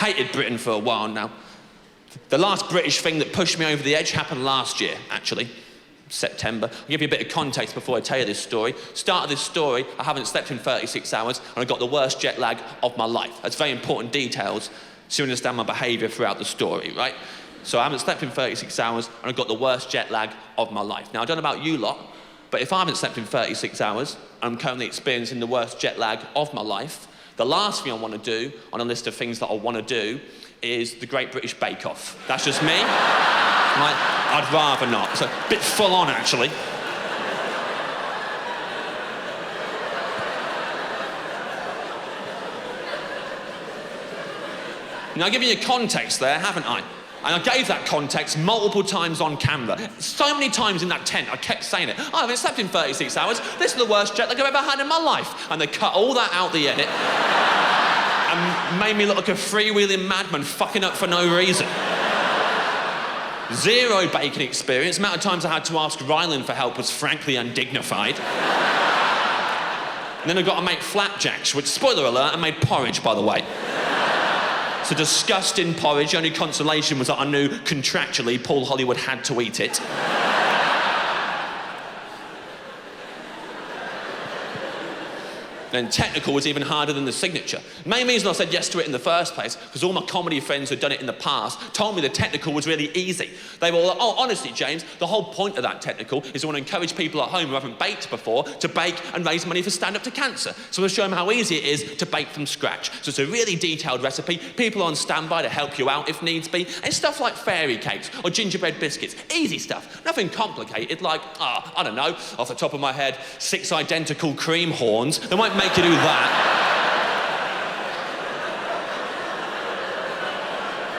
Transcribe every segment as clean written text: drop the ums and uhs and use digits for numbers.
hated Britain for a while now. The last British thing that pushed me over the edge happened last year, actually. September. I'll give you a bit of context before I tell you this story. Start of this story, I haven't slept in 36 hours and I got the worst jet lag of my life. That's very important details so you understand my behaviour throughout the story, right? So I haven't slept in 36 hours and I got the worst jet lag of my life. Now, I don't know about you lot, but if I haven't slept in 36 hours and I'm currently experiencing the worst jet lag of my life, the last thing I want to do on a list of things that I want to do is the Great British Bake Off. That's just me. I'd rather not. It's a bit full on, actually. Now, I've given you context there, haven't I? And I gave that context multiple times on camera. So many times in that tent, I kept saying it. I haven't slept in 36 hours. This is the worst jet lag I've ever had in my life. And they cut all that out the edit and made me look like a freewheeling madman fucking up for no reason. Zero baking experience. The amount of times I had to ask Ryland for help was frankly undignified. And then I got to make flapjacks, which, spoiler alert, I made porridge, by the way. It's a disgusting porridge. The only consolation was that I knew contractually Paul Hollywood had to eat it. Then technical was even harder than the signature. The main reason I said yes to it in the first place, because all my comedy friends who'd done it in the past told me the technical was really easy. They were like, oh, honestly, James, the whole point of that technical is I want to encourage people at home who haven't baked before to bake and raise money for Stand Up to Cancer. So I want to show them how easy it is to bake from scratch. So it's a really detailed recipe, people on standby to help you out if needs be, and stuff like fairy cakes or gingerbread biscuits. Easy stuff, nothing complicated like, I don't know, off the top of my head, 6 identical cream horns. They won't make you do that.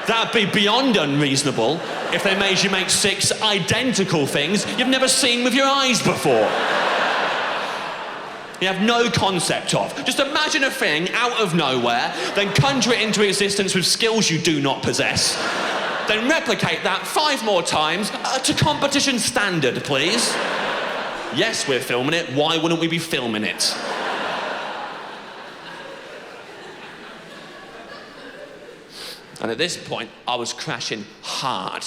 That'd be beyond unreasonable if they made you make 6 identical things you've never seen with your eyes before. You have no concept of. Just imagine a thing out of nowhere, then conjure it into existence with skills you do not possess. Then replicate that 5 more times to competition standard, please. Yes, we're filming it. Why wouldn't we be filming it? And at this point, I was crashing hard.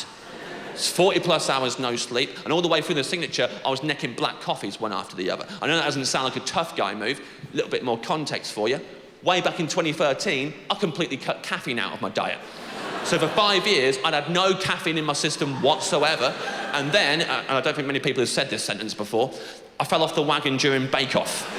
It's 40 plus hours no sleep, and all the way through the signature, I was necking black coffees one after the other. I know that doesn't sound like a tough guy move. A little bit more context for you. Way back in 2013, I completely cut caffeine out of my diet. So for 5 years, I'd had no caffeine in my system whatsoever. And then, and I don't think many people have said this sentence before, I fell off the wagon during Bake Off.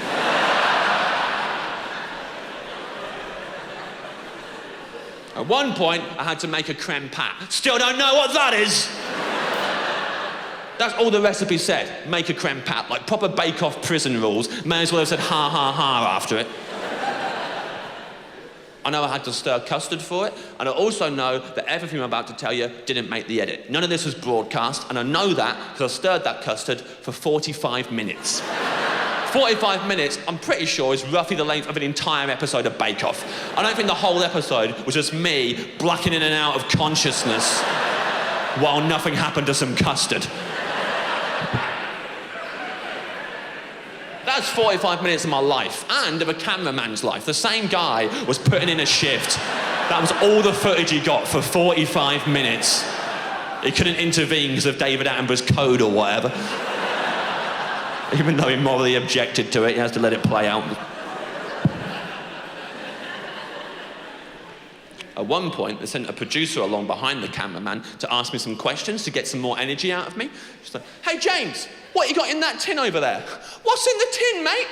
At one point, I had to make a creme pat. Still don't know what that is. That's all the recipe said. Make a creme pat, like proper bake-off prison rules. May as well have said ha ha ha after it. I know I had to stir custard for it, and I also know that everything I'm about to tell you didn't make the edit. None of this was broadcast, and I know that because I stirred that custard for 45 minutes. 45 minutes, I'm pretty sure, is roughly the length of an entire episode of Bake Off. I don't think the whole episode was just me blacking in and out of consciousness while nothing happened to some custard. That's 45 minutes of my life, and of a cameraman's life. The same guy was putting in a shift. That was all the footage he got for 45 minutes. He couldn't intervene because of David Attenborough's code or whatever. Even though he morally objected to it, he has to let it play out. At one point, they sent a producer along behind the cameraman to ask me some questions to get some more energy out of me. She's like, hey, James, what you got in that tin over there? What's in the tin, mate?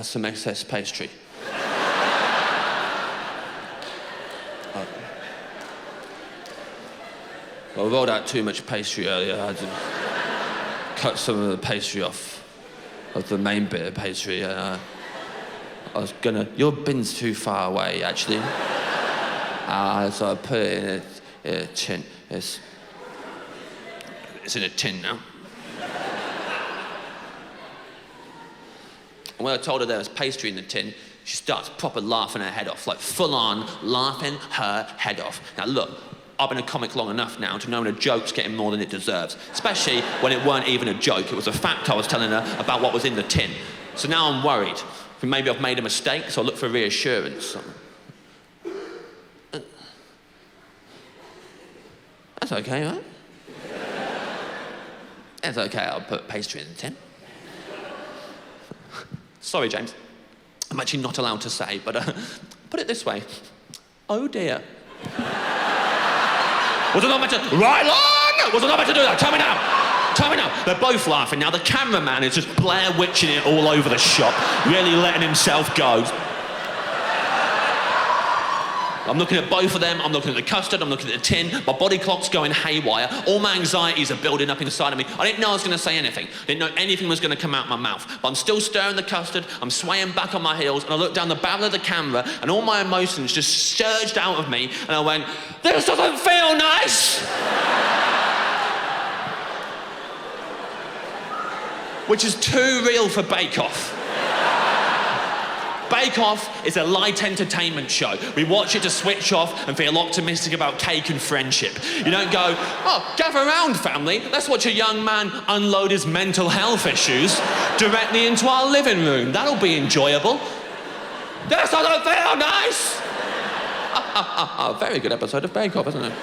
some excess pastry. Well, I rolled out too much pastry earlier. I had to cut some of the pastry off of the main bit of pastry. I was gonna... Your bin's too far away, actually. So I put it in a tin. It's in a tin now. And when I told her there was pastry in the tin, she starts proper laughing her head off, like full-on laughing her head off. Now look, I've been a comic long enough now to know when a joke's getting more than it deserves, especially when it weren't even a joke. It was a fact I was telling her about what was in the tin. So now I'm worried. Maybe I've made a mistake, so I look for reassurance. That's okay, right? It's okay, I'll put pastry in the tin. Sorry, James. I'm actually not allowed to say, but put it this way. Oh, dear. Was I not meant to... Right on! Was I not meant to do that? Tell me now. Tell me now. They're both laughing now. The cameraman is just Blair Witching it all over the shop, really letting himself go. I'm looking at both of them, I'm looking at the custard, I'm looking at the tin, my body clock's going haywire, all my anxieties are building up inside of me. I didn't know I was going to say anything. I didn't know anything was going to come out my mouth. But I'm still stirring the custard, I'm swaying back on my heels, and I look down the barrel of the camera, and all my emotions just surged out of me, and I went, "This doesn't feel nice!" Which is too real for Bake Off. Bake Off is a light entertainment show. We watch it to switch off and feel optimistic about cake and friendship. You don't go, "Oh, gather round, family. Let's watch a young man unload his mental health issues directly into our living room. That'll be enjoyable." This doesn't feel nice! Very good episode of Bake Off, isn't it?